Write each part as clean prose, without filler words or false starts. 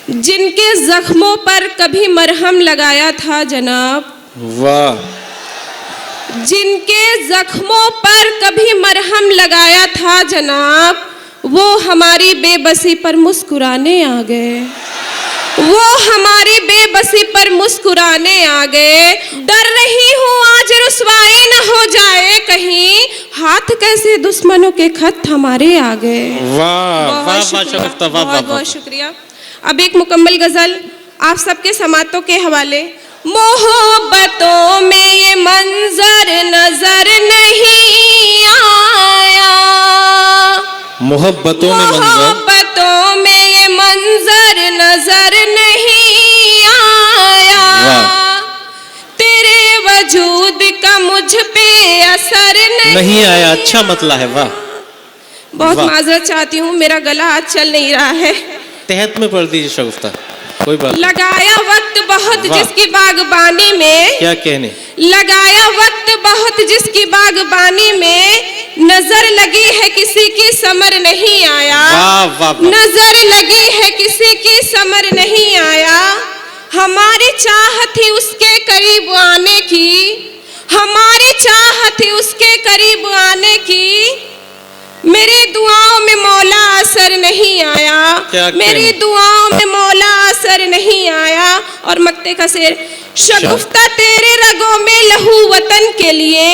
जिनके जख्मों पर कभी मरहम लगाया था जनाब। वाह। जिनके जख्मों पर कभी मरहम लगाया था जनाब, वो हमारी बेबसी पर मुस्कुराने आ गए। वो हमारी बेबसी पर मुस्कुराने आ गए। डर रही हूँ आज रुसवाई न हो जाए कहीं, हाथ कैसे दुश्मनों के खत हमारे आ गए। वाह वाह शगुफ्ता, वाह वाह बहुत शुक्रिया। अब एक मुकम्मल गजल आप सबके समातों के हवाले। मोहब्बतों में ये मंजर नजर नहीं आया, मोहब्बतों में मोहब्बतों में ये मंजर नजर नहीं आया, तेरे वजूद का मुझ पे असर नहीं आया। अच्छा मतला है। वाह। बहुत माजरत चाहती हूँ, मेरा गला आज चल नहीं रहा है। तहत में पढ़ दीजिए शगुफ्ता, कोई बात। लगाया वक्त बहुत जिसकी बागबानी में, क्या कहने। लगाया वक्त बहुत जिसकी बागबानी में, नजर लगी है किसी की समर नहीं आया। वाह वाह वाह। नजर लगी है किसी की समर नहीं आया। हमारी चाहत थी उसके करीब आने की, हमारी चाहत थी उसके करीब आने की, मेरी दुआओं में मौला असर नहीं आया। मेरी दुआओं में मौला असर नहीं आया। और मक्ते का शेर। शगुफ्ता तेरे रगों में लहू वतन के लिए,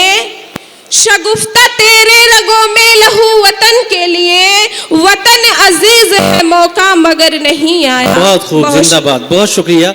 शगुफ्ता तेरे रगों में लहू वतन के लिए, वतन अजीज है मौका मगर नहीं आया। बहुत खूब, जिंदाबाद, बहुत शुक्रिया।